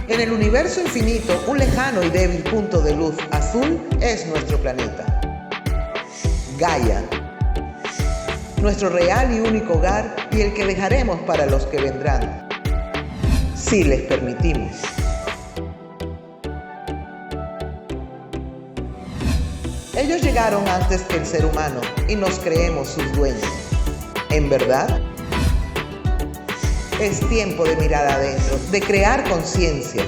En el universo infinito, un lejano y débil punto de luz azul es nuestro planeta. Gaia, nuestro real y único hogar y el que dejaremos para los que vendrán, si les permitimos. Ellos llegaron antes que el ser humano y nos creemos sus dueños. ¿En verdad? Es tiempo de mirar adentro, de crear conciencia.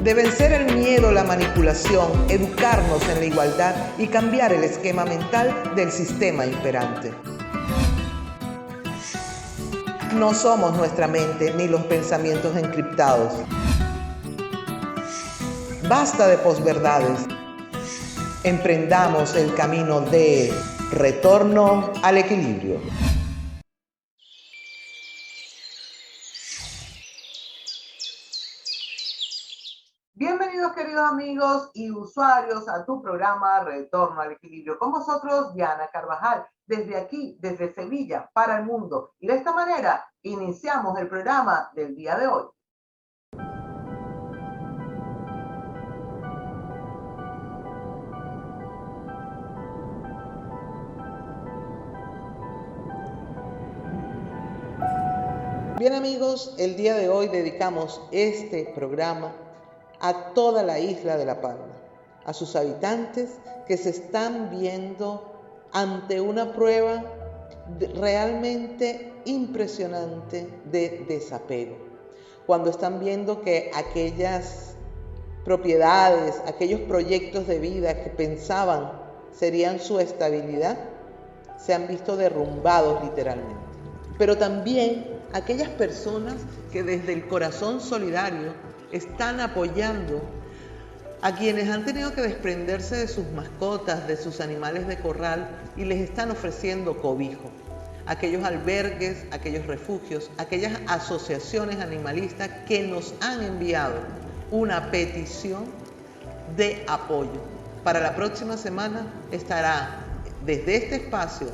De vencer el miedo, la manipulación, educarnos en la igualdad y cambiar el esquema mental del sistema imperante. No somos nuestra mente ni los pensamientos encriptados. Basta de posverdades. Emprendamos el camino de retorno al equilibrio. Bienvenidos, queridos amigos y usuarios, a tu programa Retorno al Equilibrio. Con vosotros, Diana Carvajal, desde aquí, desde Sevilla, para el mundo. Y de esta manera, iniciamos el programa del día de hoy. Bien, amigos, el día de hoy dedicamos este programa a toda la isla de La Palma, a sus habitantes que se están viendo ante una prueba realmente impresionante de desapego. Cuando están viendo que aquellas propiedades, aquellos proyectos de vida que pensaban serían su estabilidad, se han visto derrumbados literalmente. Pero también aquellas personas que desde el corazón solidario están apoyando a quienes han tenido que desprenderse de sus mascotas, de sus animales de corral y les están ofreciendo cobijo. Aquellos albergues, aquellos refugios, aquellas asociaciones animalistas que nos han enviado una petición de apoyo. Para la próxima semana estará desde este espacio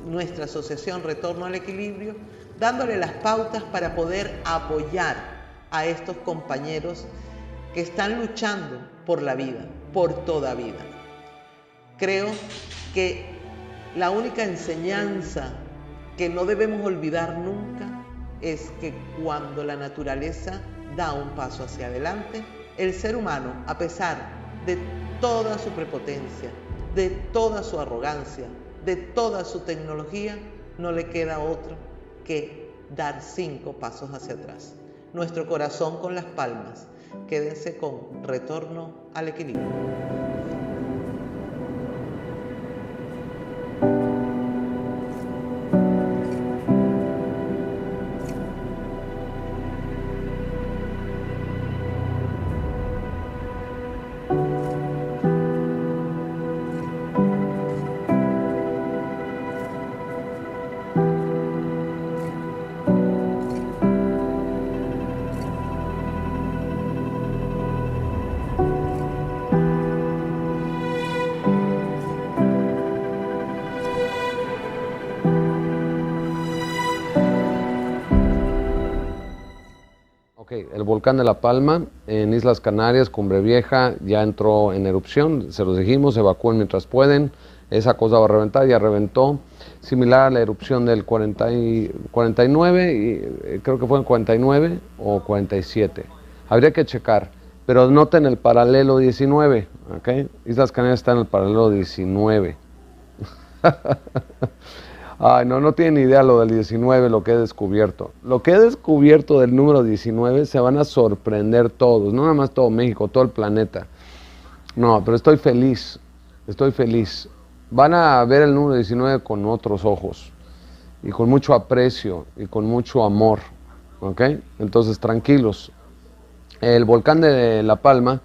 nuestra asociación Retorno al Equilibrio dándole las pautas para poder apoyar a estos compañeros que están luchando por la vida, por toda vida. Creo que la única enseñanza que no debemos olvidar nunca es que cuando la naturaleza da un paso hacia adelante, el ser humano, a pesar de toda su prepotencia, de toda su arrogancia, de toda su tecnología, no le queda otro que dar 5 pasos hacia atrás. Nuestro corazón con las palmas. Quédense con Retorno al Equilibrio. El volcán de La Palma en Islas Canarias, Cumbre Vieja, ya entró en erupción, se los dijimos, evacúen mientras pueden, esa cosa va a reventar, ya reventó, similar a la erupción del 49, y creo que fue en 49 o 47, habría que checar, pero noten el paralelo 19, ¿okay? Islas Canarias está en el paralelo 19. Ay, no tienen idea lo del 19, lo que he descubierto. Lo que he descubierto del número 19 se van a sorprender todos, no nada más todo México, todo el planeta. No, pero estoy feliz. Van a ver el número 19 con otros ojos, y con mucho aprecio, y con mucho amor, ¿ok? Entonces, tranquilos. El volcán de La Palma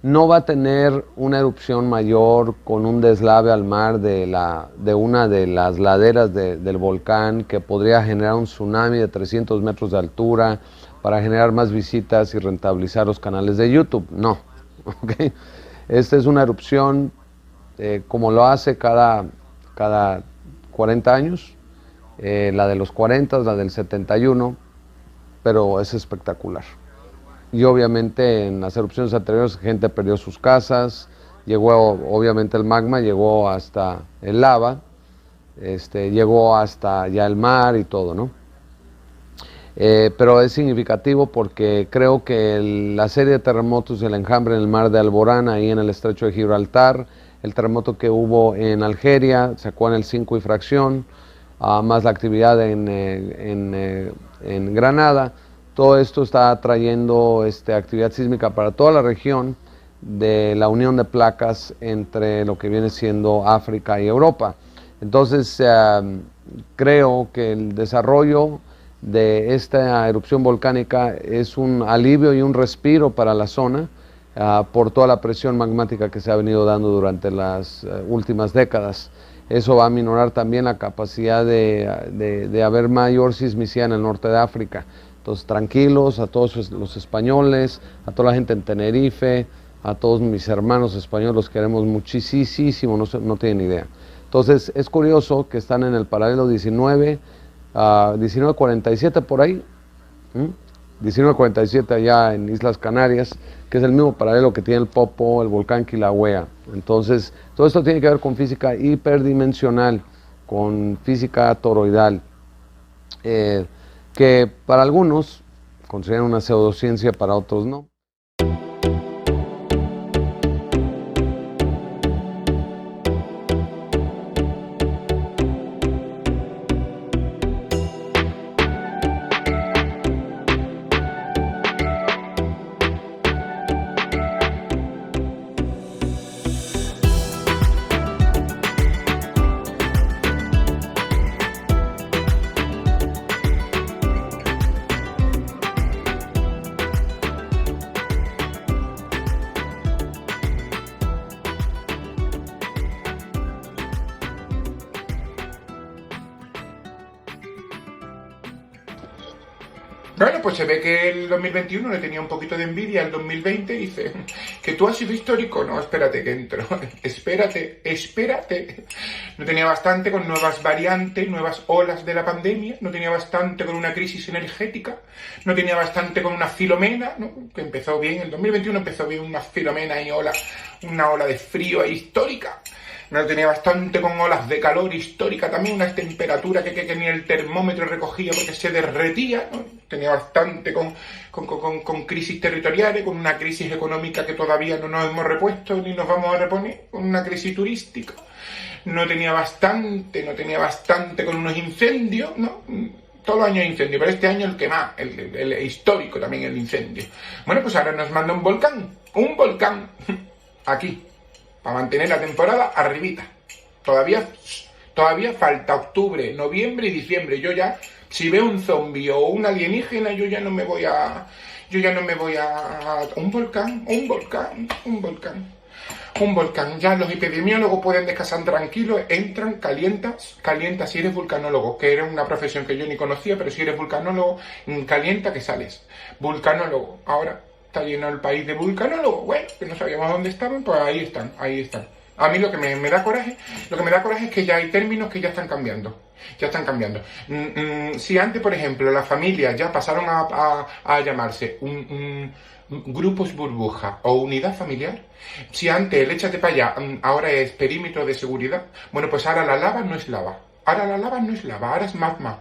no va a tener una erupción mayor con un deslave al mar de una de las laderas del volcán que podría generar un tsunami de 300 metros de altura para generar más visitas y rentabilizar los canales de YouTube. No, ¿okay? Esta es una erupción como lo hace cada 40 años la de los 40, la del 71, pero es espectacular. Y obviamente en las erupciones anteriores gente perdió sus casas, llegó obviamente el magma, llegó hasta el lava, llegó hasta ya el mar y todo, ¿no? Pero es significativo porque creo que la serie de terremotos y el enjambre en el mar de Alborán, ahí en el estrecho de Gibraltar, el terremoto que hubo en Algeria, sacó en el 5 y fracción, más la actividad en Granada, todo esto está trayendo actividad sísmica para toda la región de la unión de placas entre lo que viene siendo África y Europa. Entonces, creo que el desarrollo de esta erupción volcánica es un alivio y un respiro para la zona por toda la presión magmática que se ha venido dando durante las últimas décadas. Eso va a minorar también la capacidad de haber mayor sismicidad en el norte de África. Entonces, tranquilos a todos los españoles, a toda la gente en Tenerife, a todos mis hermanos españoles, los queremos muchísimo, no tienen idea. Entonces, es curioso que están en el paralelo 1947 por ahí, 1947 allá en Islas Canarias, que es el mismo paralelo que tiene el Popo, el volcán Kilauea. Entonces, todo esto tiene que ver con física hiperdimensional, con física toroidal, que para algunos consideran una pseudociencia, para otros no. Bueno, pues se ve que el 2021 le tenía un poquito de envidia al 2020 y dice que tú has sido histórico. No, espérate que entro. Espérate. No tenía bastante con nuevas variantes, nuevas olas de la pandemia, no tenía bastante con una crisis energética, no tenía bastante con una Filomena, ¿no? Que empezó bien, el 2021 empezó bien una Filomena y una ola de frío ahí histórica. No tenía bastante con olas de calor histórica también, una temperatura que ni el termómetro recogía porque se derretía, ¿no? Tenía bastante con crisis territoriales, con una crisis económica que todavía no nos hemos repuesto ni nos vamos a reponer, con una crisis turística. No tenía bastante con unos incendios, ¿no? Todos los años incendio, pero este año el que más, el histórico también, el incendio. Bueno, pues ahora nos manda un volcán, aquí, para mantener la temporada arribita. Todavía falta octubre, noviembre y diciembre. Yo ya, si veo un zombie o un alienígena, yo ya no me voy a... Un volcán. Ya los epidemiólogos pueden descansar tranquilos, entran, calientas. Si eres vulcanólogo, que era una profesión que yo ni conocía, pero si eres vulcanólogo, calienta que sales. Vulcanólogo, ahora está lleno el país de vulcanólogos, bueno, que no sabíamos dónde estaban, pues ahí están. A mí lo que me da coraje es que ya hay términos que ya están cambiando. Si antes, por ejemplo, las familias ya pasaron a llamarse grupos burbuja o unidad familiar, si antes el échate para allá ahora es perímetro de seguridad, bueno, pues ahora la lava no es lava, ahora es magma.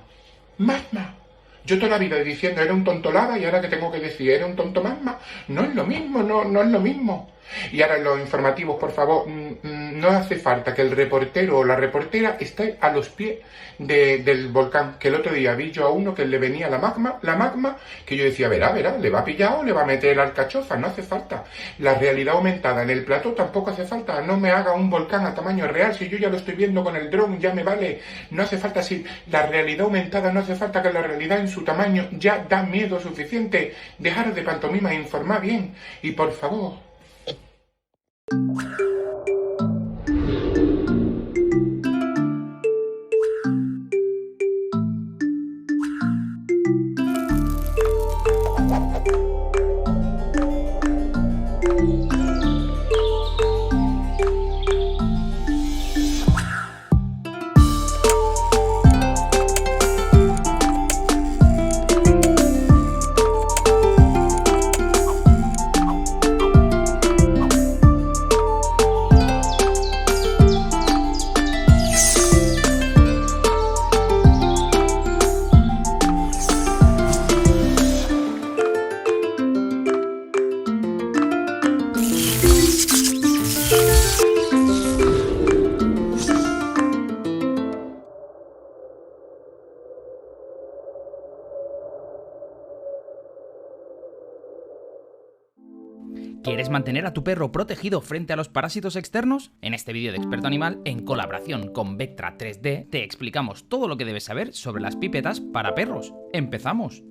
Yo toda la vida diciendo era un tonto lava y ahora que tengo que decir era un tonto magma, no es lo mismo, no es lo mismo. Y ahora en los informativos, por favor, no hace falta que el reportero o la reportera esté a los pies del volcán, que el otro día vi yo a uno que le venía la magma, que yo decía, verá, le va a pillar o le va a meter la alcachofa, no hace falta. La realidad aumentada en el plató tampoco hace falta, no me haga un volcán a tamaño real, si yo ya lo estoy viendo con el dron, ya me vale, no hace falta, si la realidad aumentada no hace falta, que la realidad en su tamaño ya da miedo suficiente. Dejar de pantomima e informar bien, y por favor... ¿Quieres mantener a tu perro protegido frente a los parásitos externos? En este vídeo de Experto Animal, en colaboración con Vectra 3D, te explicamos todo lo que debes saber sobre las pipetas para perros. ¡Empezamos!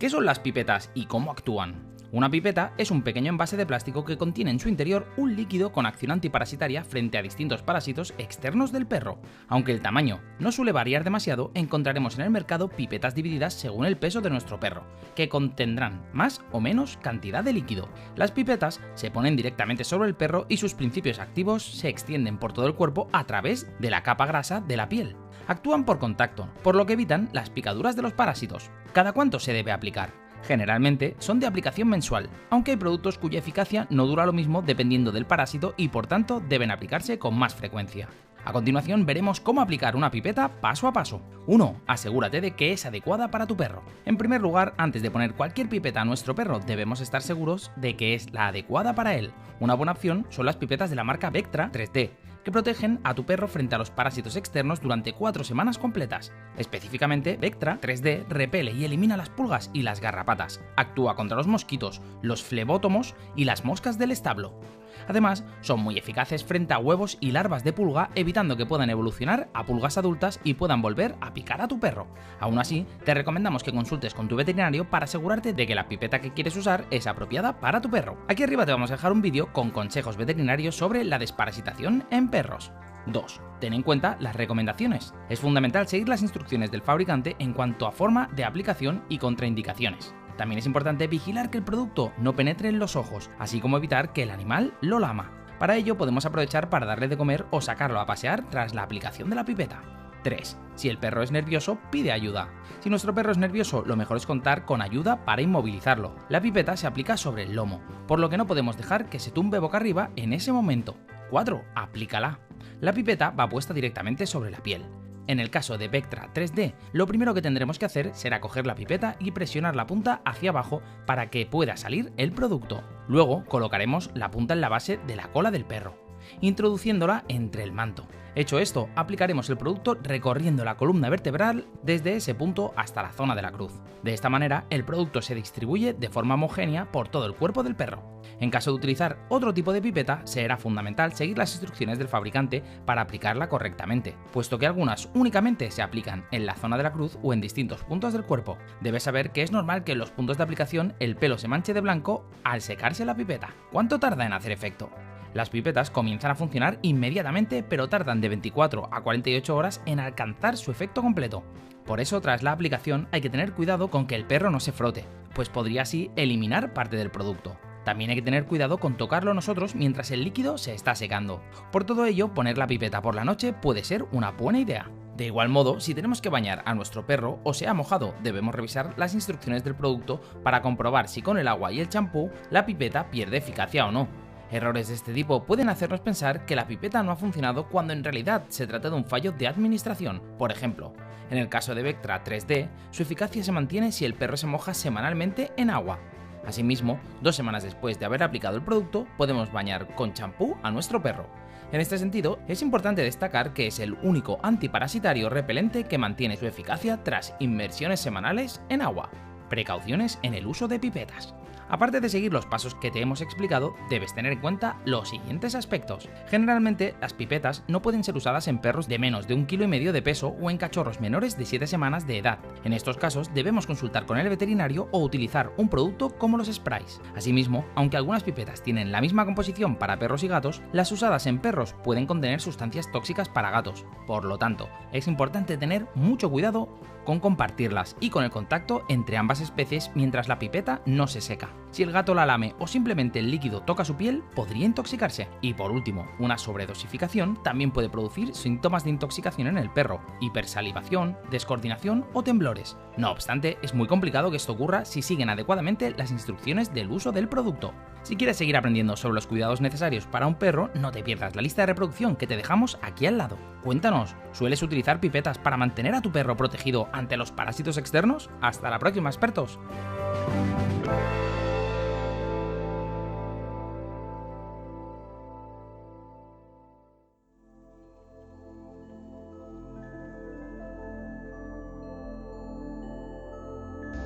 ¿Qué son las pipetas y cómo actúan? Una pipeta es un pequeño envase de plástico que contiene en su interior un líquido con acción antiparasitaria frente a distintos parásitos externos del perro. Aunque el tamaño no suele variar demasiado, encontraremos en el mercado pipetas divididas según el peso de nuestro perro, que contendrán más o menos cantidad de líquido. Las pipetas se ponen directamente sobre el perro y sus principios activos se extienden por todo el cuerpo a través de la capa grasa de la piel. Actúan por contacto, por lo que evitan las picaduras de los parásitos. ¿Cada cuánto se debe aplicar? Generalmente son de aplicación mensual, aunque hay productos cuya eficacia no dura lo mismo dependiendo del parásito y por tanto deben aplicarse con más frecuencia. A continuación veremos cómo aplicar una pipeta paso a paso. 1. Asegúrate de que es adecuada para tu perro. En primer lugar, antes de poner cualquier pipeta a nuestro perro, debemos estar seguros de que es la adecuada para él. Una buena opción son las pipetas de la marca Vectra 3D, que protegen a tu perro frente a los parásitos externos durante 4 semanas completas. Específicamente, Vectra 3D repele y elimina las pulgas y las garrapatas. Actúa contra los mosquitos, los flebótomos y las moscas del establo. Además, son muy eficaces frente a huevos y larvas de pulga, evitando que puedan evolucionar a pulgas adultas y puedan volver a picar a tu perro. Aún así, te recomendamos que consultes con tu veterinario para asegurarte de que la pipeta que quieres usar es apropiada para tu perro. Aquí arriba te vamos a dejar un vídeo con consejos veterinarios sobre la desparasitación en perros. 2. Ten en cuenta las recomendaciones. Es fundamental seguir las instrucciones del fabricante en cuanto a forma de aplicación y contraindicaciones. También es importante vigilar que el producto no penetre en los ojos, así como evitar que el animal lo lama. Para ello podemos aprovechar para darle de comer o sacarlo a pasear tras la aplicación de la pipeta. 3. Si el perro es nervioso, pide ayuda. Si nuestro perro es nervioso, lo mejor es contar con ayuda para inmovilizarlo. La pipeta se aplica sobre el lomo, por lo que no podemos dejar que se tumbe boca arriba en ese momento. 4. Aplícala. La pipeta va puesta directamente sobre la piel. En el caso de Vectra 3D, lo primero que tendremos que hacer será coger la pipeta y presionar la punta hacia abajo para que pueda salir el producto. Luego colocaremos la punta en la base de la cola del perro, introduciéndola entre el manto. Hecho esto, aplicaremos el producto recorriendo la columna vertebral desde ese punto hasta la zona de la cruz. De esta manera, el producto se distribuye de forma homogénea por todo el cuerpo del perro. En caso de utilizar otro tipo de pipeta, será fundamental seguir las instrucciones del fabricante para aplicarla correctamente, puesto que algunas únicamente se aplican en la zona de la cruz o en distintos puntos del cuerpo. Debes saber que es normal que en los puntos de aplicación el pelo se manche de blanco al secarse la pipeta. ¿Cuánto tarda en hacer efecto? Las pipetas comienzan a funcionar inmediatamente, pero tardan de 24 a 48 horas en alcanzar su efecto completo. Por eso, tras la aplicación hay que tener cuidado con que el perro no se frote, pues podría así eliminar parte del producto. También hay que tener cuidado con tocarlo nosotros mientras el líquido se está secando. Por todo ello, poner la pipeta por la noche puede ser una buena idea. De igual modo, si tenemos que bañar a nuestro perro o se ha mojado, debemos revisar las instrucciones del producto para comprobar si con el agua y el champú la pipeta pierde eficacia o no. Errores de este tipo pueden hacernos pensar que la pipeta no ha funcionado cuando en realidad se trata de un fallo de administración. Por ejemplo, en el caso de Vectra 3D, su eficacia se mantiene si el perro se moja semanalmente en agua. Asimismo, 2 semanas después de haber aplicado el producto, podemos bañar con champú a nuestro perro. En este sentido, es importante destacar que es el único antiparasitario repelente que mantiene su eficacia tras inmersiones semanales en agua. Precauciones en el uso de pipetas. Aparte de seguir los pasos que te hemos explicado, debes tener en cuenta los siguientes aspectos. Generalmente, las pipetas no pueden ser usadas en perros de menos de 1,5 kg de peso o en cachorros menores de 7 semanas de edad. En estos casos, debemos consultar con el veterinario o utilizar un producto como los sprays. Asimismo, aunque algunas pipetas tienen la misma composición para perros y gatos, las usadas en perros pueden contener sustancias tóxicas para gatos. Por lo tanto, es importante tener mucho cuidado con compartirlas y con el contacto entre ambas especies mientras la pipeta no se seca. Si el gato la lame o simplemente el líquido toca su piel, podría intoxicarse. Y por último, una sobredosificación también puede producir síntomas de intoxicación en el perro, hipersalivación, descoordinación o temblores. No obstante, es muy complicado que esto ocurra si siguen adecuadamente las instrucciones del uso del producto. Si quieres seguir aprendiendo sobre los cuidados necesarios para un perro, no te pierdas la lista de reproducción que te dejamos aquí al lado. Cuéntanos, ¿sueles utilizar pipetas para mantener a tu perro protegido ante los parásitos externos? Hasta la próxima, expertos.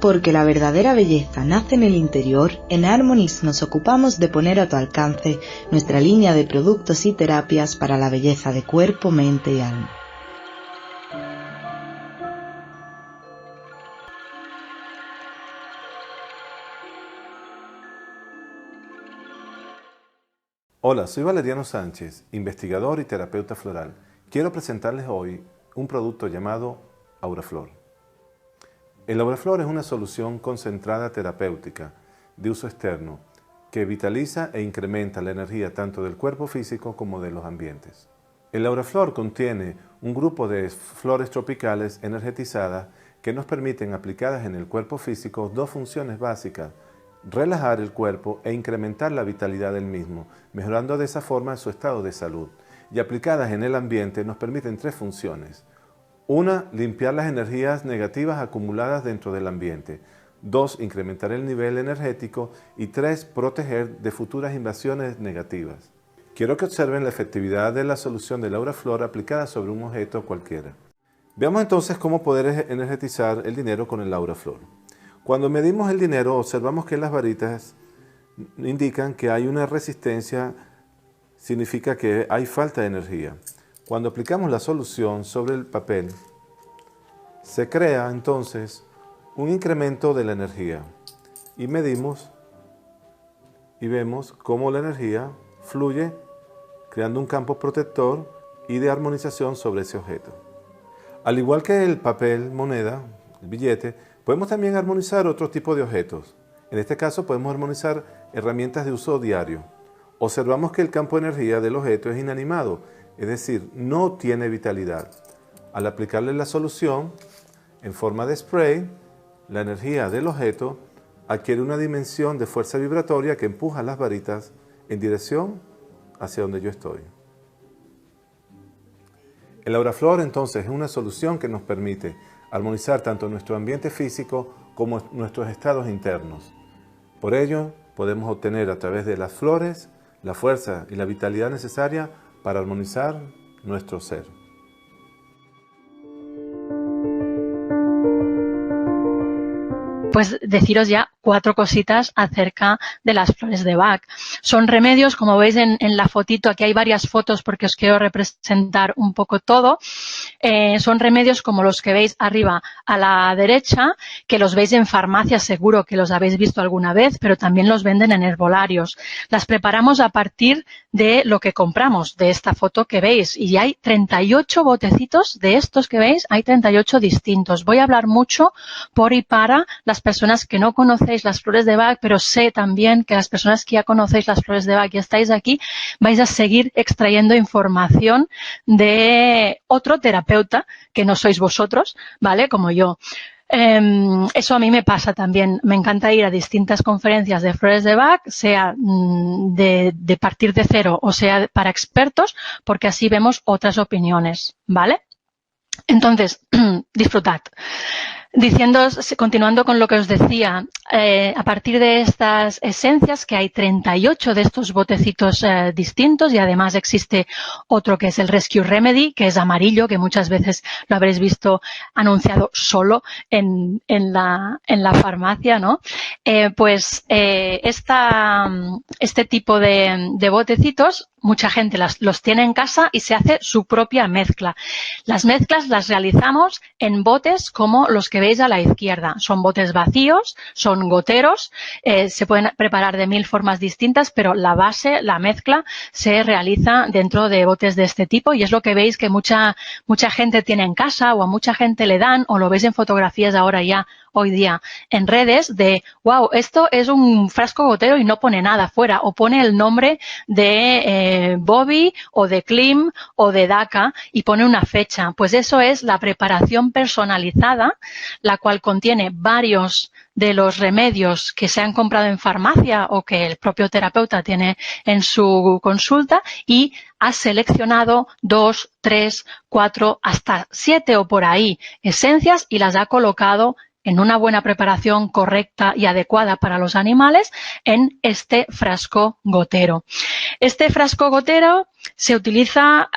Porque la verdadera belleza nace en el interior, en Harmonies nos ocupamos de poner a tu alcance nuestra línea de productos y terapias para la belleza de cuerpo, mente y alma. Hola, soy Valeriano Sánchez, investigador y terapeuta floral. Quiero presentarles hoy un producto llamado Auraflor. El Auraflor es una solución concentrada terapéutica de uso externo que vitaliza e incrementa la energía tanto del cuerpo físico como de los ambientes. El Auraflor contiene un grupo de flores tropicales energetizadas que nos permiten, aplicadas en el cuerpo físico, dos funciones básicas: relajar el cuerpo e incrementar la vitalidad del mismo, mejorando de esa forma su estado de salud. Y aplicadas en el ambiente nos permiten tres funciones. Una, limpiar las energías negativas acumuladas dentro del ambiente. Dos, incrementar el nivel energético. Y tres, proteger de futuras invasiones negativas. Quiero que observen la efectividad de la solución del Auraflor aplicada sobre un objeto cualquiera. Veamos entonces cómo poder energetizar el dinero con el Auraflor. Cuando medimos el dinero, observamos que las varitas indican que hay una resistencia, significa que hay falta de energía. Cuando aplicamos la solución sobre el papel, se crea entonces un incremento de la energía. Y medimos y vemos cómo la energía fluye, creando un campo protector y de armonización sobre ese objeto. Al igual que el papel moneda, el billete, podemos también armonizar otro tipo de objetos. En este caso podemos armonizar herramientas de uso diario. Observamos que el campo de energía del objeto es inanimado, es decir, no tiene vitalidad. Al aplicarle la solución en forma de spray, la energía del objeto adquiere una dimensión de fuerza vibratoria que empuja las varitas en dirección hacia donde yo estoy. El Auraflor entonces es una solución que nos permite armonizar tanto nuestro ambiente físico como nuestros estados internos. Por ello, podemos obtener a través de las flores la fuerza y la vitalidad necesaria para armonizar nuestro ser. Pues deciros ya 4 cositas acerca de las flores de Bach. Son remedios, como veis en la fotito, aquí hay varias fotos porque os quiero representar un poco todo. Son remedios como los que veis arriba a la derecha, que los veis en farmacias, seguro que los habéis visto alguna vez, pero también los venden en herbolarios. Las preparamos a partir de lo que compramos, de esta foto que veis, y hay 38 botecitos de estos que veis, hay 38 distintos. Voy a hablar mucho por y para las personas que no conocéis las flores de Bach, pero sé también que las personas que ya conocéis las flores de Bach y estáis aquí, vais a seguir extrayendo información de otro terapeuta que no sois vosotros, ¿vale? Como yo. Eso a mí me pasa también. Me encanta ir a distintas conferencias de flores de Bach, sea de partir de cero o sea para expertos, porque así vemos otras opiniones, ¿vale? Entonces, disfrutad. Continuando con lo que os decía, a partir de estas esencias, que hay 38 de estos botecitos distintos, y además existe otro que es el Rescue Remedy, que es amarillo, que muchas veces lo habréis visto anunciado solo en la farmacia, ¿no? Este tipo de botecitos, mucha gente los tiene en casa y se hace su propia mezcla. Las mezclas las realizamos en botes como los que veis a la izquierda. Son botes vacíos, son goteros, se pueden preparar de 1000 formas distintas, pero la base, la mezcla, se realiza dentro de botes de este tipo, y es lo que veis que mucha gente tiene en casa, o a mucha gente le dan, o lo veis en fotografías ahora ya hoy día en redes de wow, esto es un frasco gotero y no pone nada fuera, o pone el nombre de Bobby o de Klim o de Daka y pone una fecha. Pues eso es la preparación personalizada, la cual contiene varios de los remedios que se han comprado en farmacia o que el propio terapeuta tiene en su consulta, y ha seleccionado 2, 3, 4, hasta 7 o por ahí esencias y las ha colocado en una buena preparación correcta y adecuada para los animales en este frasco gotero. Este frasco gotero se utiliza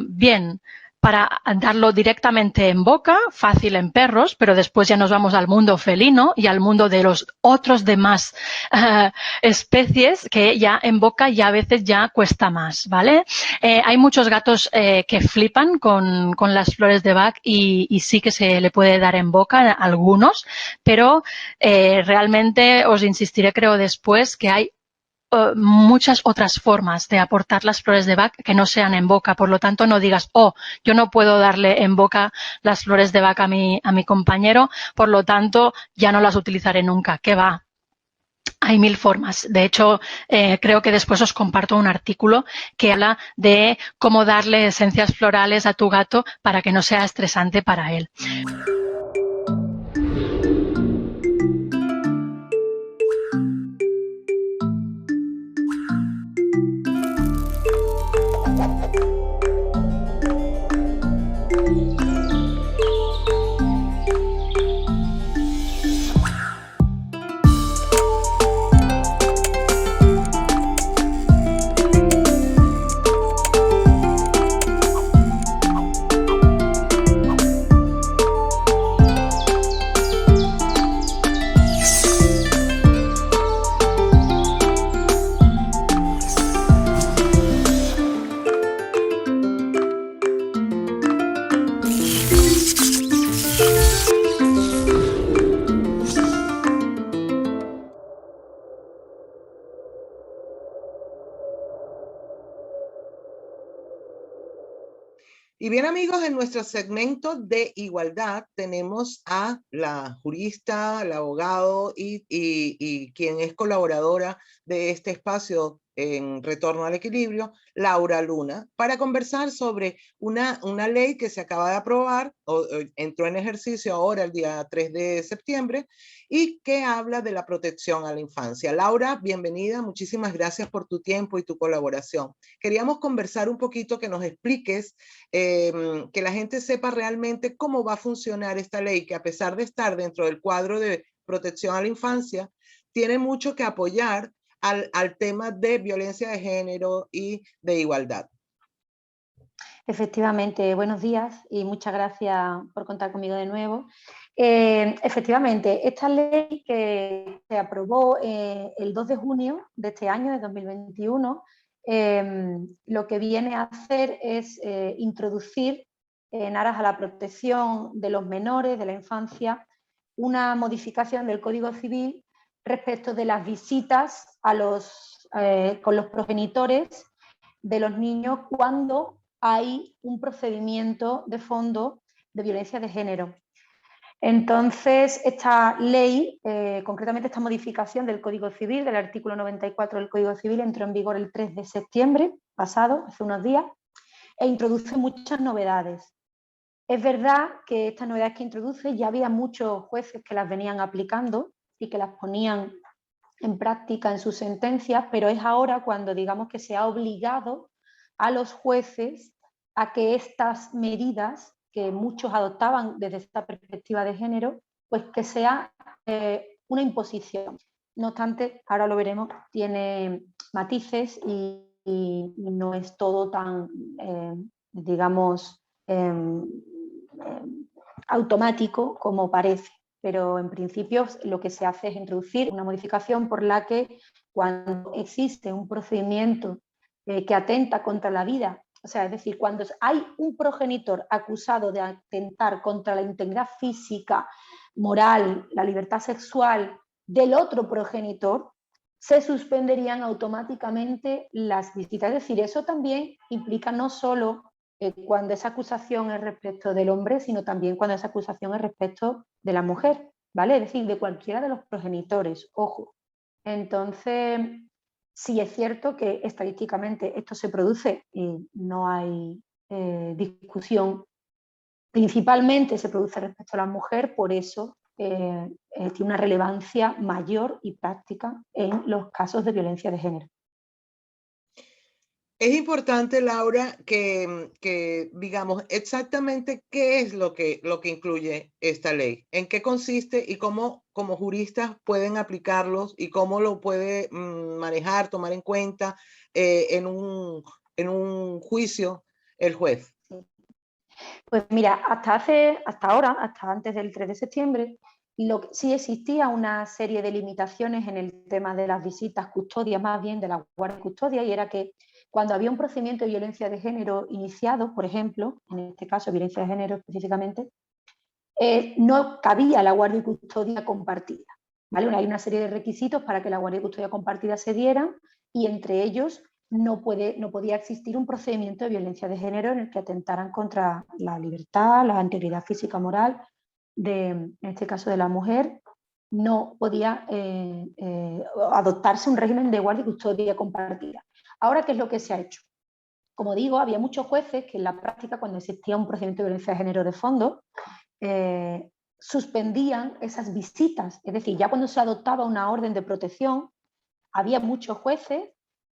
bien para darlo directamente en boca, fácil en perros, pero después ya nos vamos al mundo felino y al mundo de los otros demás especies que ya en boca ya a veces ya cuesta más, ¿vale? Hay muchos gatos que flipan con las flores de Bach y sí que se le puede dar en boca a algunos, pero realmente os insistiré, creo, después que hay muchas otras formas de aportar las flores de Bach que no sean en boca. Por lo tanto, no digas, oh, yo no puedo darle en boca las flores de Bach a mi compañero, por lo tanto, ya no las utilizaré nunca. ¿Qué va? Hay 1000 formas. De hecho, creo que después os comparto un artículo que habla de cómo darle esencias florales a tu gato para que no sea estresante para él. Y bien, amigos, en nuestro segmento de igualdad tenemos a la jurista, el abogado y quien es colaboradora de este espacio en Retorno al Equilibrio, Laura Luna, para conversar sobre una ley que se acaba de aprobar, entró en ejercicio ahora el día 3 de septiembre, y que habla de la protección a la infancia. Laura, bienvenida, muchísimas gracias por tu tiempo y tu colaboración. Queríamos conversar un poquito, que nos expliques, que la gente sepa realmente cómo va a funcionar esta ley, que a pesar de estar dentro del cuadro de protección a la infancia, tiene mucho que apoyar al tema de violencia de género y de igualdad. Efectivamente, buenos días y muchas gracias por contar conmigo de nuevo. Efectivamente, esta ley que se aprobó el 2 de junio de este año, de 2021, lo que viene a hacer es introducir en aras a la protección de los menores, de la infancia, una modificación del Código Civil respecto de las visitas con los progenitores de los niños cuando hay un procedimiento de fondo de violencia de género. Entonces, esta ley, concretamente esta modificación del Código Civil, del artículo 94 del Código Civil, entró en vigor el 3 de septiembre pasado, hace unos días, e introduce muchas novedades. Es verdad que estas novedades que introduce ya había muchos jueces que las venían aplicando y que las ponían en práctica en sus sentencias, pero es ahora cuando digamos que se ha obligado a los jueces a que estas medidas que muchos adoptaban desde esta perspectiva de género, pues que sea una imposición. No obstante, ahora lo veremos, tiene matices y no es todo tan, digamos, automático como parece. Pero en principio lo que se hace es introducir una modificación por la que cuando existe un procedimiento que atenta contra la vida, o sea, es decir, cuando hay un progenitor acusado de atentar contra la integridad física, moral, la libertad sexual del otro progenitor, se suspenderían automáticamente las visitas. Es decir, eso también implica no solo cuando esa acusación es respecto del hombre, sino también cuando esa acusación es respecto de la mujer, ¿vale? Es decir, de cualquiera de los progenitores, ojo. Entonces, sí es cierto que estadísticamente esto se produce y no hay discusión. Principalmente se produce respecto a la mujer, por eso tiene una relevancia mayor y práctica en los casos de violencia de género. Es importante, Laura, que digamos exactamente qué es lo que incluye esta ley, en qué consiste y cómo como juristas pueden aplicarlos y cómo lo puede manejar, tomar en cuenta en un juicio el juez. Pues mira, hasta ahora, hasta antes del 3 de septiembre, sí existía una serie de limitaciones en el tema de las visitas, custodias, más bien de la guardia y custodia, y era que cuando había un procedimiento de violencia de género iniciado, por ejemplo, en este caso violencia de género específicamente, no cabía la guardia y custodia compartida. ¿Vale? Hay una serie de requisitos para que la guardia y custodia compartida se dieran, y entre ellos no podía existir un procedimiento de violencia de género en el que atentaran contra la libertad, la integridad física, moral, en este caso de la mujer. No podía adoptarse un régimen de guardia y custodia compartida. Ahora, ¿qué es lo que se ha hecho? Como digo, había muchos jueces que en la práctica, cuando existía un procedimiento de violencia de género de fondo, suspendían esas visitas. Es decir, ya cuando se adoptaba una orden de protección, había muchos jueces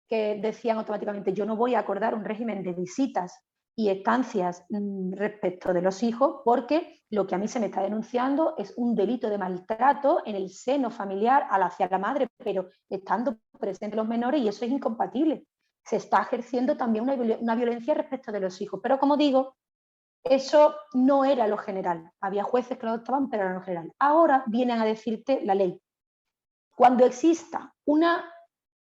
que decían automáticamente: yo no voy a acordar un régimen de visitas y estancias respecto de los hijos, porque lo que a mí se me está denunciando es un delito de maltrato en el seno familiar hacia la madre, pero estando presentes los menores, y eso es incompatible. Se está ejerciendo también una violencia respecto de los hijos. Pero como digo, eso no era lo general. Había jueces que lo adoptaban, pero era lo general. Ahora vienen a decirte la ley: cuando exista una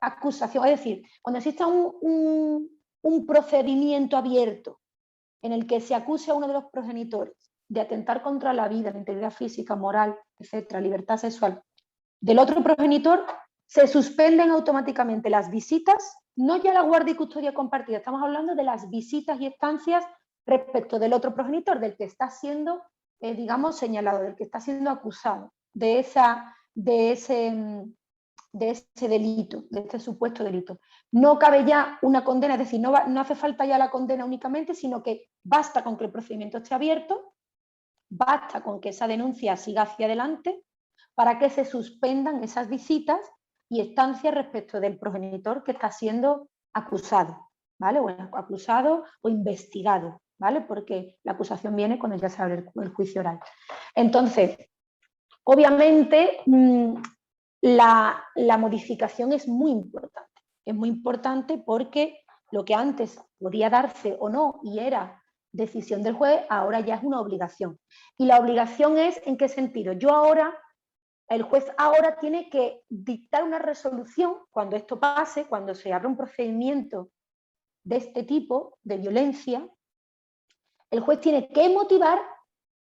acusación, es decir, cuando exista un procedimiento abierto en el que se acuse a uno de los progenitores de atentar contra la vida, la integridad física, moral, etcétera, libertad sexual del otro progenitor, se suspenden automáticamente las visitas, no ya la guardia y custodia compartida, estamos hablando de las visitas y estancias respecto del otro progenitor, del que está siendo, digamos, señalado, del que está siendo acusado de ese delito, de este supuesto delito. No cabe ya una condena, es decir, no hace falta ya la condena únicamente, sino que basta con que el procedimiento esté abierto, basta con que esa denuncia siga hacia adelante para que se suspendan esas visitas y estancias respecto del progenitor que está siendo acusado, ¿vale? O acusado o investigado, ¿vale? Porque la acusación viene cuando ya se abre el juicio oral. Entonces, obviamente, la modificación es muy importante. Es muy importante porque lo que antes podía darse o no y era decisión del juez, ahora ya es una obligación. Y la obligación es, ¿en qué sentido? El juez ahora tiene que dictar una resolución cuando esto pase, cuando se abra un procedimiento de este tipo, de violencia. El juez tiene que motivar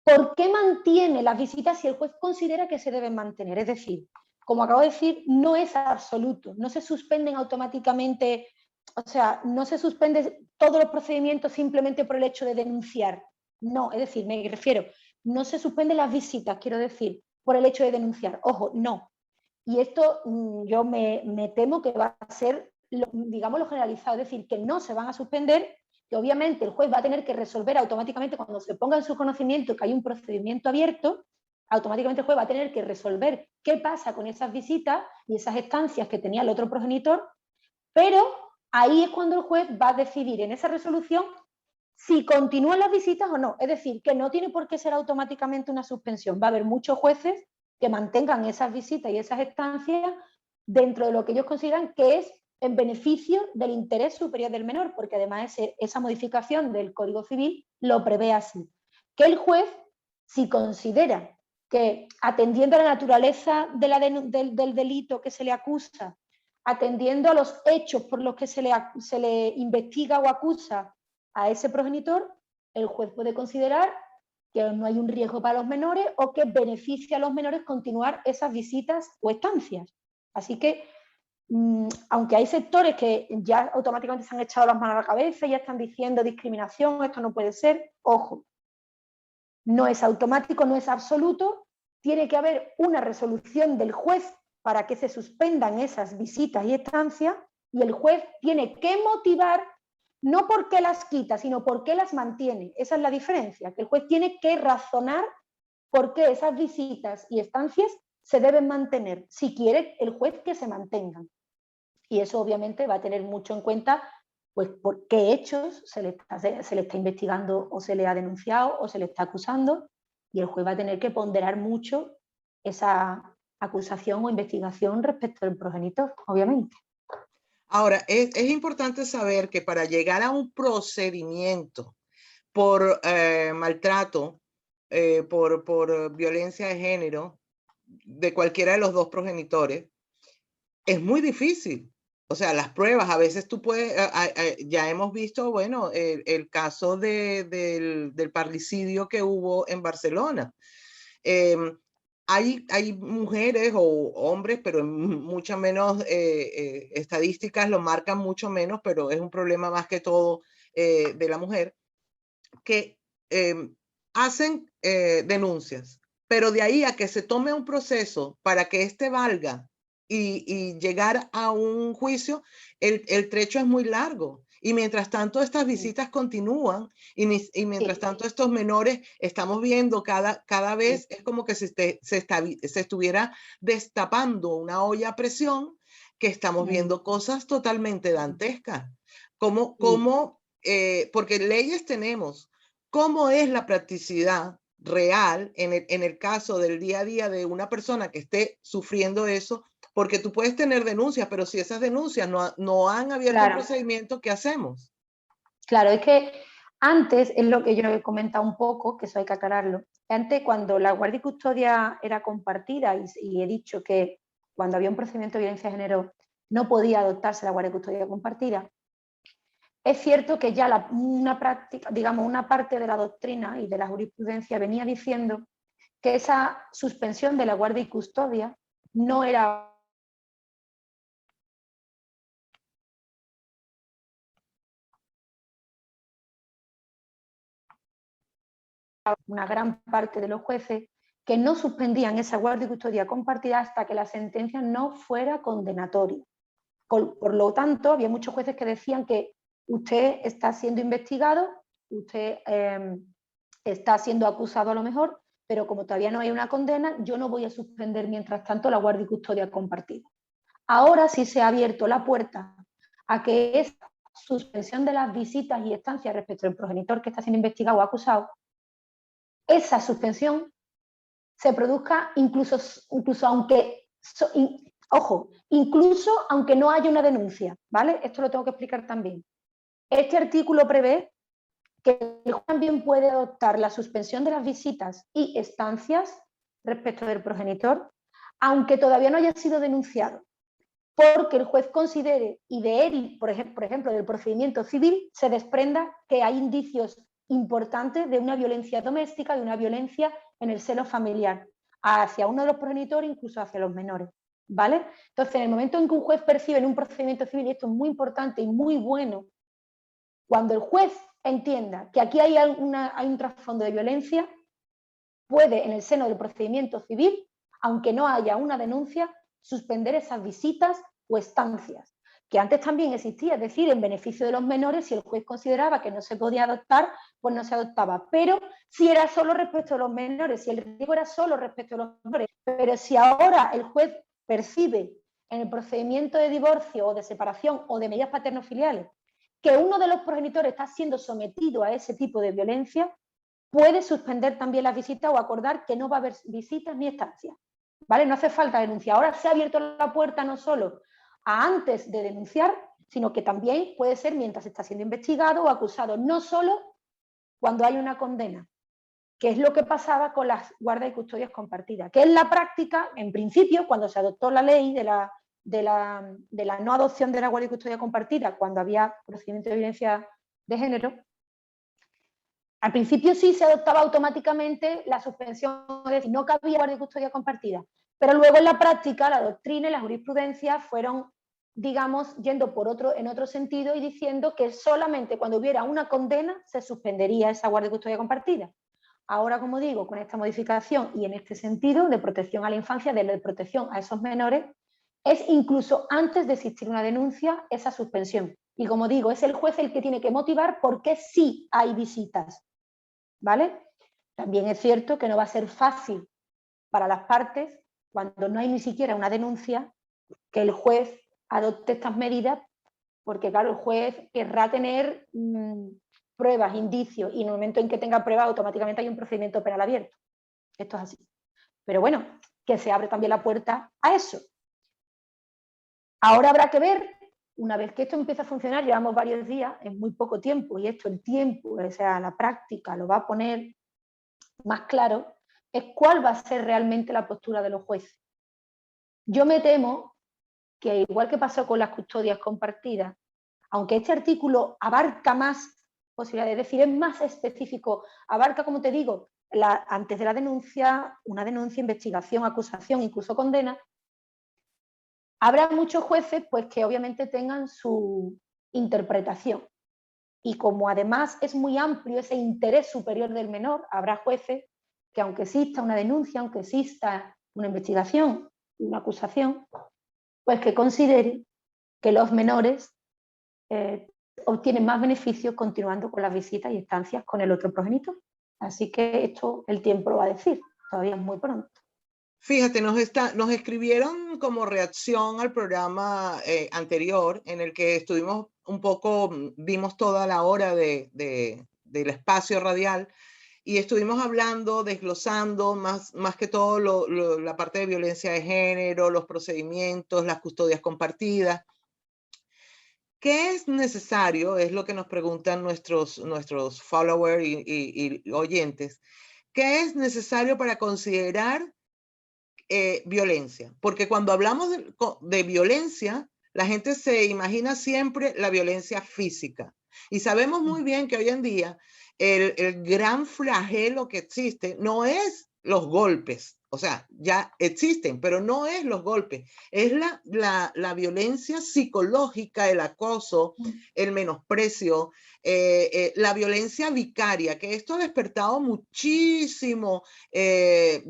por qué mantiene las visitas si el juez considera que se deben mantener. Es decir, como acabo de decir, no es absoluto, no se suspenden automáticamente, o sea, no se suspenden todos los procedimientos simplemente por el hecho de denunciar. No, es decir, me refiero, no se suspenden las visitas, quiero decir, por el hecho de denunciar. Ojo, no. Y esto yo me temo que va a ser, digamos, lo generalizado, es decir, que no se van a suspender, que obviamente el juez va a tener que resolver automáticamente cuando se ponga en su conocimiento que hay un procedimiento abierto, automáticamente el juez va a tener que resolver qué pasa con esas visitas y esas estancias que tenía el otro progenitor, pero ahí es cuando el juez va a decidir en esa resolución si continúan las visitas o no. Es decir, que no tiene por qué ser automáticamente una suspensión. Va a haber muchos jueces que mantengan esas visitas y esas estancias dentro de lo que ellos consideran que es en beneficio del interés superior del menor, porque además esa modificación del Código Civil lo prevé así. Que el juez, si considera que atendiendo a la naturaleza del delito que se le acusa, atendiendo a los hechos por los que se le investiga o acusa a ese progenitor, el juez puede considerar que no hay un riesgo para los menores o que beneficia a los menores continuar esas visitas o estancias. Así que, aunque hay sectores que ya automáticamente se han echado las manos a la cabeza y ya están diciendo discriminación, esto no puede ser, ojo, no es automático, no es absoluto, tiene que haber una resolución del juez para que se suspendan esas visitas y estancias, y el juez tiene que motivar no por qué las quita, sino por qué las mantiene. Esa es la diferencia, que el juez tiene que razonar por qué esas visitas y estancias se deben mantener, si quiere el juez que se mantengan. Y eso obviamente va a tener mucho en cuenta pues por qué hechos se le está investigando o se le ha denunciado o se le está acusando, y el juez va a tener que ponderar mucho esa acusación o investigación respecto del progenitor, obviamente. Ahora, es importante saber que para llegar a un procedimiento por maltrato, por violencia de género de cualquiera de los dos progenitores, es muy difícil. O sea, las pruebas, a veces tú puedes, ya hemos visto, bueno, el caso del parricidio que hubo en Barcelona. Hay mujeres o hombres, pero en muchas menos estadísticas lo marcan mucho menos, pero es un problema más que todo de la mujer, que hacen denuncias, pero de ahí a que se tome un proceso para que este valga y llegar a un juicio, el trecho es muy largo. Y mientras tanto estas visitas continúan y mientras tanto estos menores estamos viendo cada vez es como que se estuviera destapando una olla a presión, que estamos viendo cosas totalmente dantescas. Porque leyes tenemos. ¿Cómo es la practicidad real en el caso del día a día de una persona que esté sufriendo eso? Porque tú puedes tener denuncias, pero si esas denuncias no han abierto un procedimiento, ¿qué hacemos? Claro, es que antes, es lo que yo he comentado un poco, que eso hay que aclararlo, antes cuando la guardia y custodia era compartida, y he dicho que cuando había un procedimiento de violencia de género no podía adoptarse la guardia y custodia compartida, es cierto que ya una práctica, digamos, una parte de la doctrina y de la jurisprudencia venía diciendo que esa suspensión de la guardia y custodia no era una gran parte de los jueces que no suspendían esa guardia y custodia compartida hasta que la sentencia no fuera condenatoria. Por lo tanto, había muchos jueces que decían que usted está siendo investigado, usted está siendo acusado a lo mejor, pero como todavía no hay una condena, yo no voy a suspender mientras tanto la guardia y custodia compartida. Ahora sí se ha abierto la puerta a que esa suspensión de las visitas y estancias respecto al progenitor que está siendo investigado o acusado, esa suspensión se produzca incluso aunque, ojo, incluso aunque no haya una denuncia, ¿vale? Esto lo tengo que explicar también. Este artículo prevé que el juez también puede adoptar la suspensión de las visitas y estancias respecto del progenitor, aunque todavía no haya sido denunciado, porque el juez considere, y de él, por ejemplo, del procedimiento civil, se desprenda que hay indicios importantes de una violencia doméstica, de una violencia en el seno familiar, hacia uno de los progenitores, incluso hacia los menores, ¿vale? Entonces, en el momento en que un juez percibe en un procedimiento civil, y esto es muy importante y muy bueno, cuando el juez entienda que aquí hay un trasfondo de violencia, puede, en el seno del procedimiento civil, aunque no haya una denuncia, suspender esas visitas o estancias, que antes también existía, es decir, en beneficio de los menores, si el juez consideraba que no se podía adoptar, pues no se adoptaba, pero si era solo respecto a los menores, si el riesgo era solo respecto a los menores, pero si ahora el juez percibe en el procedimiento de divorcio o de separación o de medidas paterno-filiales que uno de los progenitores está siendo sometido a ese tipo de violencia, puede suspender también las visitas o acordar que no va a haber visitas ni estancias, ¿vale? No hace falta denunciar. Ahora se ha abierto la puerta no solo a antes de denunciar, sino que también puede ser mientras está siendo investigado o acusado, no solo cuando hay una condena, que es lo que pasaba con las guardas y custodias compartidas, que en la práctica, en principio, cuando se adoptó la ley de la no adopción de la guardia y custodia compartida, cuando había procedimiento de violencia de género, al principio sí se adoptaba automáticamente la suspensión, es decir, no cabía guardia y custodia compartida, pero luego en la práctica la doctrina y la jurisprudencia fueron, digamos, yendo en otro sentido y diciendo que solamente cuando hubiera una condena se suspendería esa guardia y custodia compartida. Ahora, como digo, con esta modificación y en este sentido de protección a la infancia, de protección a esos menores, es incluso antes de existir una denuncia esa suspensión. Y como digo, es el juez el que tiene que motivar por qué sí hay visitas, ¿vale? También es cierto que no va a ser fácil para las partes, cuando no hay ni siquiera una denuncia, que el juez adopte estas medidas, porque claro, el juez querrá tener pruebas, indicios, y en el momento en que tenga pruebas automáticamente hay un procedimiento penal abierto. Esto es así. Pero bueno, que se abre también la puerta a eso. Ahora habrá que ver una vez que esto empieza a funcionar, llevamos varios días, en muy poco tiempo, y esto el tiempo, o sea, la práctica lo va a poner más claro, es cuál va a ser realmente la postura de los jueces. Yo me temo que, igual que pasó con las custodias compartidas, aunque este artículo abarca más posibilidades, es decir, es más específico, abarca, como te digo, antes de la denuncia, una denuncia, investigación, acusación, incluso condena, habrá muchos jueces pues, que obviamente tengan su interpretación. Y como además es muy amplio ese interés superior del menor, habrá jueces que, aunque exista una denuncia, aunque exista una investigación, una acusación, pues que considere que los menores obtienen más beneficios continuando con las visitas y estancias con el otro progenitor. Así que esto el tiempo lo va a decir, todavía es muy pronto. Fíjate, nos escribieron como reacción al programa anterior, en el que estuvimos un poco, vimos toda la hora del espacio radial, y estuvimos hablando, desglosando más que todo la parte de violencia de género, los procedimientos, las custodias compartidas. ¿Qué es necesario? Es lo que nos preguntan nuestros followers y oyentes. ¿Qué es necesario para considerar violencia? Porque cuando hablamos de violencia, la gente se imagina siempre la violencia física. Y sabemos muy bien que hoy en día el gran flagelo que existe no es los golpes. O sea, ya existen, pero no es los golpes. Es la violencia psicológica, el acoso, el menosprecio, la violencia vicaria, que esto ha despertado muchísimo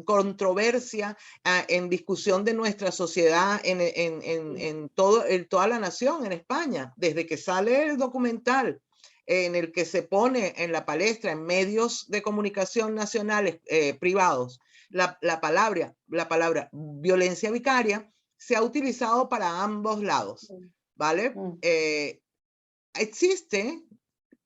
controversia en discusión de nuestra sociedad en toda la nación, en España, desde que sale el documental en el que se pone en la palestra, en medios de comunicación nacionales privados, la palabra violencia vicaria se ha utilizado para ambos lados, ¿vale? Existen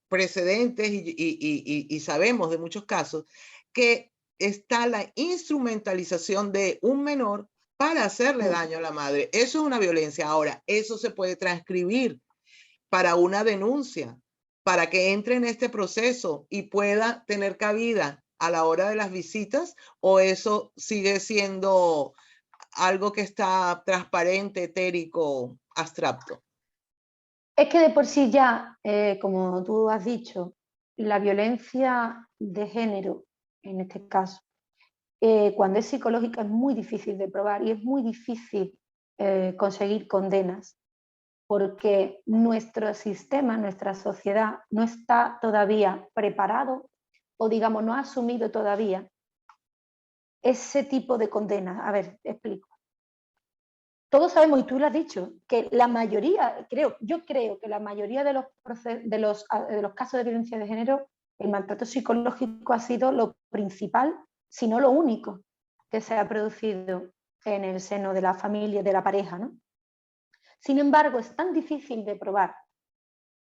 precedentes y sabemos de muchos casos que está la instrumentalización de un menor para hacerle daño a la madre. Eso es una violencia. Ahora, eso se puede transcribir para una denuncia, para que entre en este proceso y pueda tener cabida a la hora de las visitas, o eso sigue siendo algo que está transparente, etérico, abstracto. Es que de por sí ya, como tú has dicho, la violencia de género, en este caso, cuando es psicológica es muy difícil de probar y es muy difícil conseguir condenas, porque nuestro sistema, nuestra sociedad no está todavía preparado o, digamos, no ha asumido todavía ese tipo de condenas. A ver, te explico. Todos sabemos, y tú lo has dicho, que la mayoría, yo creo que la mayoría de los casos de violencia de género, el maltrato psicológico ha sido lo principal, si no lo único, que se ha producido en el seno de la familia, de la pareja, ¿no? Sin embargo, es tan difícil de probar,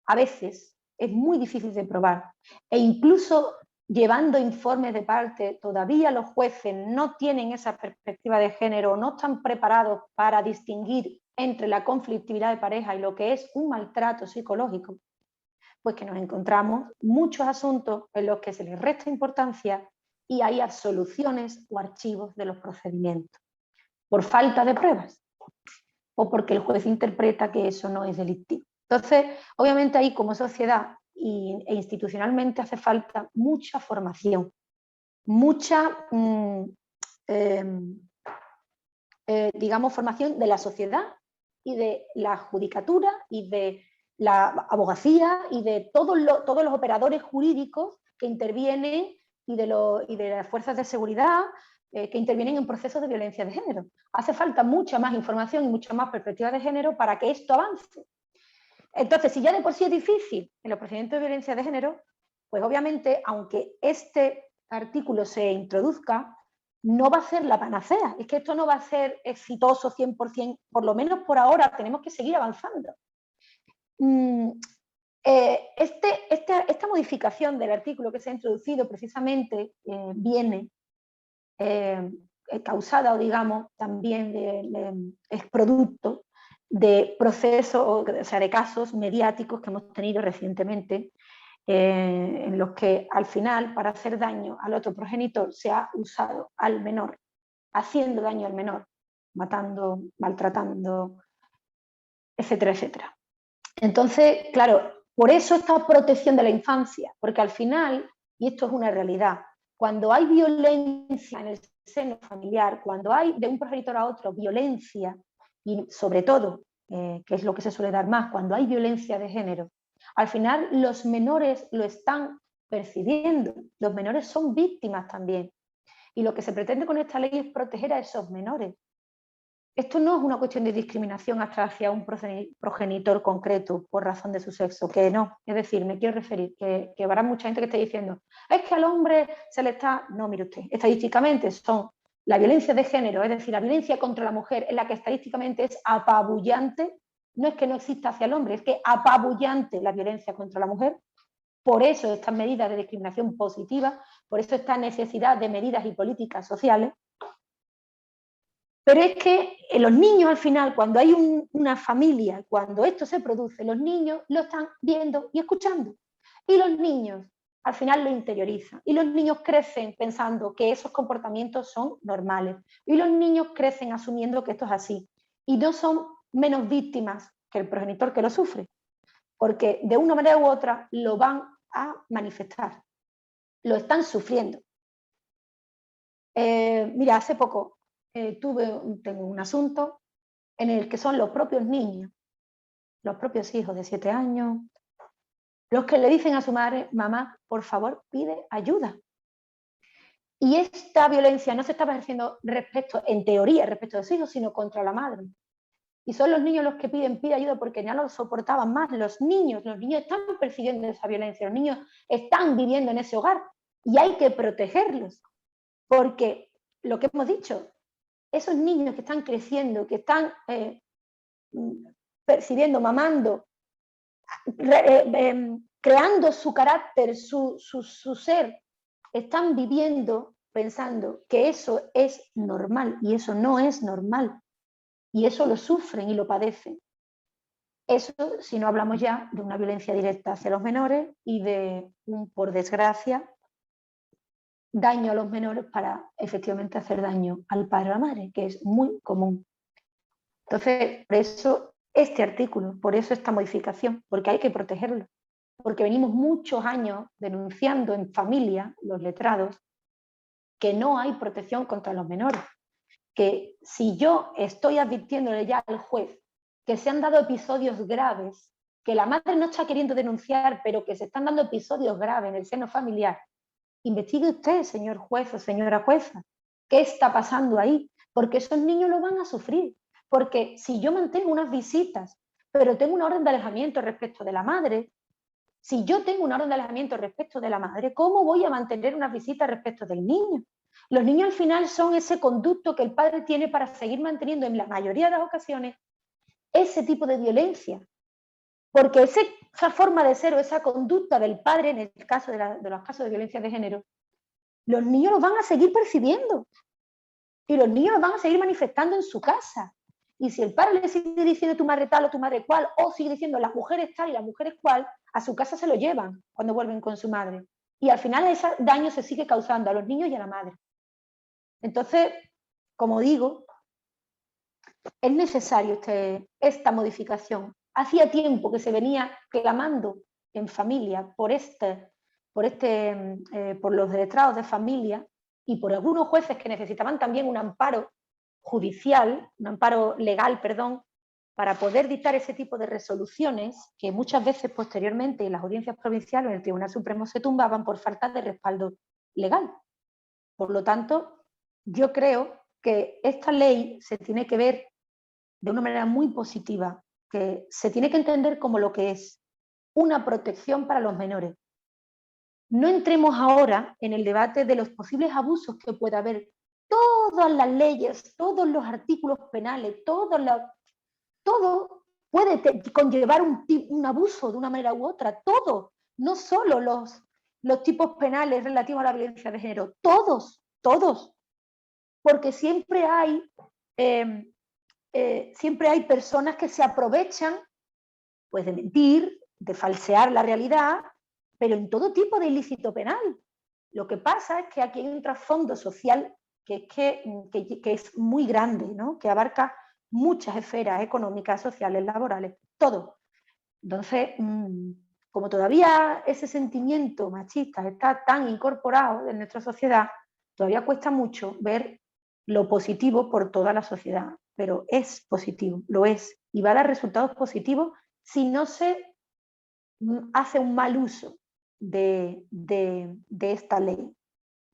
a veces es muy difícil de probar, e incluso llevando informes de parte, todavía los jueces no tienen esa perspectiva de género, no están preparados para distinguir entre la conflictividad de pareja y lo que es un maltrato psicológico, pues que nos encontramos muchos asuntos en los que se les resta importancia y hay absoluciones o archivos de los procedimientos, por falta de pruebas o porque el juez interpreta que eso no es delictivo. Entonces, obviamente ahí como sociedad e institucionalmente hace falta mucha formación, mucha, digamos, formación de la sociedad y de la judicatura y de la abogacía y de todos los operadores jurídicos que intervienen y de las fuerzas de seguridad que intervienen en procesos de violencia de género. Hace falta mucha más información y mucha más perspectiva de género para que esto avance. Entonces, si ya de por sí es difícil en los procedimientos de violencia de género, pues obviamente, aunque este artículo se introduzca, no va a ser la panacea. Es que esto no va a ser exitoso 100%, por lo menos por ahora tenemos que seguir avanzando. Esta modificación del artículo que se ha introducido precisamente viene causada, o digamos, también es producto de procesos, o sea, de casos mediáticos que hemos tenido recientemente, en los que al final, para hacer daño al otro progenitor, se ha usado al menor, haciendo daño al menor, matando, maltratando, etcétera, etcétera. Entonces, claro, por eso esta protección de la infancia, porque al final, y esto es una realidad, cuando hay violencia en el seno familiar, cuando hay de un progenitor a otro violencia, y sobre todo, que es lo que se suele dar más, cuando hay violencia de género, al final los menores lo están percibiendo, los menores son víctimas también. Y lo que se pretende con esta ley es proteger a esos menores. Esto no es una cuestión de discriminación hacia un progenitor concreto por razón de su sexo, que no. Es decir, me quiero referir que habrá mucha gente que esté diciendo, es que al hombre se le está... No, mire usted, estadísticamente son la violencia de género, es decir, la violencia contra la mujer, en la que estadísticamente es apabullante. No es que no exista hacia el hombre, es que apabullante la violencia contra la mujer. Por eso estas medidas de discriminación positiva, por eso esta necesidad de medidas y políticas sociales. Pero es que los niños al final, cuando hay una familia, cuando esto se produce, los niños lo están viendo y escuchando. Y los niños al final lo interiorizan. Y los niños crecen pensando que esos comportamientos son normales. Y los niños crecen asumiendo que esto es así. Y no son menos víctimas que el progenitor que lo sufre. Porque de una manera u otra lo van a manifestar. Lo están sufriendo. Mira, hace poco tengo un asunto en el que son los propios niños, los propios hijos de 7 años, los que le dicen a su madre, mamá, por favor, pide ayuda. Y esta violencia no se estaba ejerciendo en teoría, respecto de sus hijos, sino contra la madre. Y son los niños los que pide ayuda porque ya no lo soportaban más. Los niños están percibiendo esa violencia, los niños están viviendo en ese hogar y hay que protegerlos. Porque lo que hemos dicho, esos niños que están creciendo, que están percibiendo, mamando, creando su carácter, su ser, están viviendo pensando que eso es normal y eso no es normal. Y eso lo sufren y lo padecen. Eso si no hablamos ya de una violencia directa hacia los menores y de por desgracia, daño a los menores para efectivamente hacer daño al padre o a la madre, que es muy común. Entonces, por eso este artículo, por eso esta modificación, porque hay que protegerlo, porque venimos muchos años denunciando en familia, los letrados, que no hay protección contra los menores, que si yo estoy advirtiéndole ya al juez que se han dado episodios graves, que la madre no está queriendo denunciar, pero que se están dando episodios graves en el seno familiar, investigue usted, señor juez o señora jueza, qué está pasando ahí, porque esos niños lo van a sufrir. Porque si yo mantengo unas visitas, pero tengo una orden de alejamiento respecto de la madre, si yo tengo una orden de alejamiento respecto de la madre, ¿cómo voy a mantener unas visitas respecto del niño? Los niños al final son ese conducto que el padre tiene para seguir manteniendo en la mayoría de las ocasiones ese tipo de violencia. Porque esa forma de ser o esa conducta del padre, en el caso de los casos de violencia de género, los niños los van a seguir percibiendo. Y los niños los van a seguir manifestando en su casa. Y si el padre le sigue diciendo tu madre tal o tu madre cual, o sigue diciendo las mujeres tal y las mujeres cual, a su casa se lo llevan cuando vuelven con su madre. Y al final ese daño se sigue causando a los niños y a la madre. Entonces, como digo, es necesario esta modificación. Hacía tiempo que se venía clamando en familia por los letrados de familia y por algunos jueces que necesitaban también un amparo judicial, un amparo legal, perdón, para poder dictar ese tipo de resoluciones que muchas veces posteriormente en las audiencias provinciales o en el Tribunal Supremo se tumbaban por falta de respaldo legal. Por lo tanto, yo creo que esta ley se tiene que ver de una manera muy positiva, que se tiene que entender como lo que es una protección para los menores. No entremos ahora en el debate de los posibles abusos que pueda haber. Todas las leyes, todos los artículos penales, todo puede conllevar un abuso de una manera u otra, todo, no solo los tipos penales relativos a la violencia de género, todos, porque siempre hay siempre hay personas que se aprovechan pues, de mentir, de falsear la realidad, pero en todo tipo de ilícito penal. Lo que pasa es que aquí hay un trasfondo social que es muy grande, ¿no? Que abarca muchas esferas económicas, sociales, laborales, todo. Entonces, como todavía ese sentimiento machista está tan incorporado en nuestra sociedad, todavía cuesta mucho ver lo positivo por toda la sociedad, pero es positivo, lo es, y va a dar resultados positivos si no se hace un mal uso de esta ley.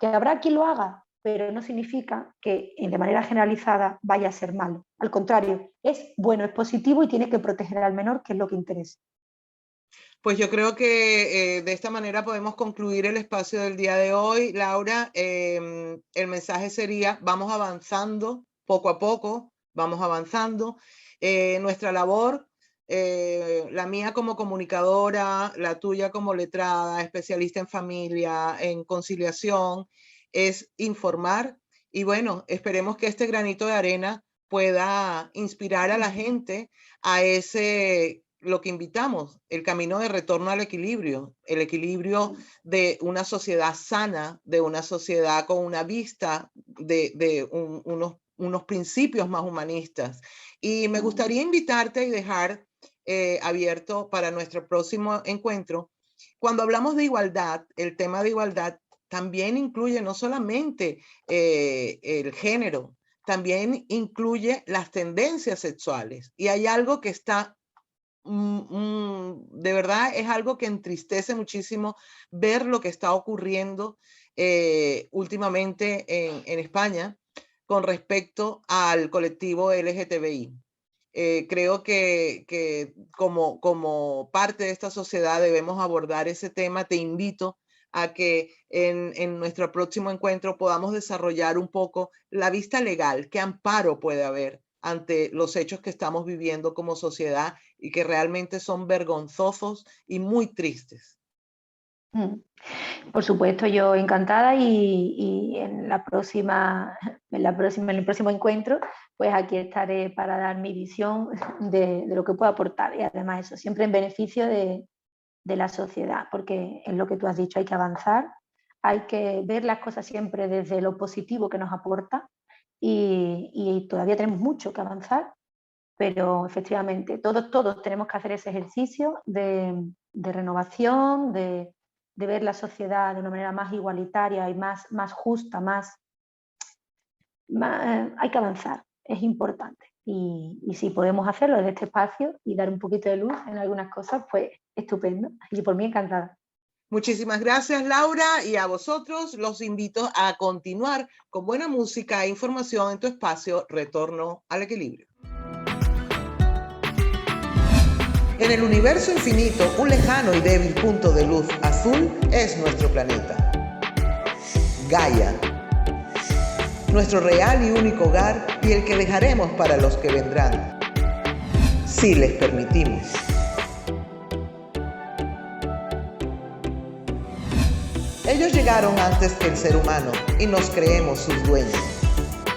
Que habrá quien lo haga, pero no significa que de manera generalizada vaya a ser malo. Al contrario, es bueno, es positivo y tiene que proteger al menor, que es lo que interesa. Pues yo creo que de esta manera podemos concluir el espacio del día de hoy. Laura, el mensaje sería, vamos avanzando poco a poco, vamos avanzando. Nuestra labor, la mía como comunicadora, la tuya como letrada, especialista en familia, en conciliación, es informar. Y bueno, esperemos que este granito de arena pueda inspirar a la gente a lo que invitamos, el camino de retorno al equilibrio, el equilibrio de una sociedad sana, de una sociedad con una vista de unos principios más humanistas. Y me gustaría invitarte y dejar abierto para nuestro próximo encuentro. Cuando hablamos de igualdad, el tema de igualdad también incluye no solamente el género, también incluye las tendencias sexuales. Y hay algo que está de verdad es algo que entristece muchísimo ver lo que está ocurriendo últimamente en España con respecto al colectivo LGTBI. Creo que como parte de esta sociedad debemos abordar ese tema. Te invito a que en nuestro próximo encuentro podamos desarrollar un poco la vista legal, qué amparo puede haber ante los hechos que estamos viviendo como sociedad y que realmente son vergonzosos y muy tristes. Por supuesto, yo encantada y en el próximo encuentro, pues aquí estaré para dar mi visión de lo que puedo aportar, y además eso, siempre en beneficio de la sociedad, porque es lo que tú has dicho, hay que avanzar, hay que ver las cosas siempre desde lo positivo que nos aporta y todavía tenemos mucho que avanzar, pero efectivamente todos tenemos que hacer ese ejercicio de renovación, de ver la sociedad de una manera más igualitaria y más justa, hay que avanzar, es importante. Y si podemos hacerlo desde este espacio y dar un poquito de luz en algunas cosas, pues estupendo. Y por mí encantada. Muchísimas gracias, Laura, y a vosotros los invito a continuar con buena música e información en tu espacio Retorno al Equilibrio. En el universo infinito, un lejano y débil punto de luz azul es nuestro planeta. Gaia, nuestro real y único hogar y el que dejaremos para los que vendrán, si les permitimos. Ellos llegaron antes que el ser humano y nos creemos sus dueños.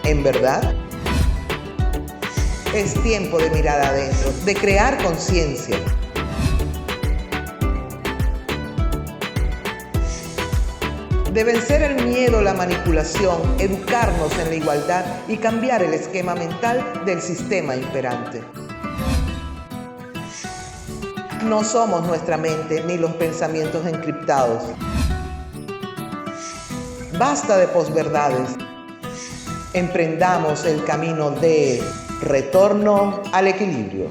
¿En verdad? Es tiempo de mirar adentro, de crear conciencia. De vencer el miedo, la manipulación, educarnos en la igualdad y cambiar el esquema mental del sistema imperante. No somos nuestra mente ni los pensamientos encriptados. Basta de posverdades. Emprendamos el camino de retorno al equilibrio.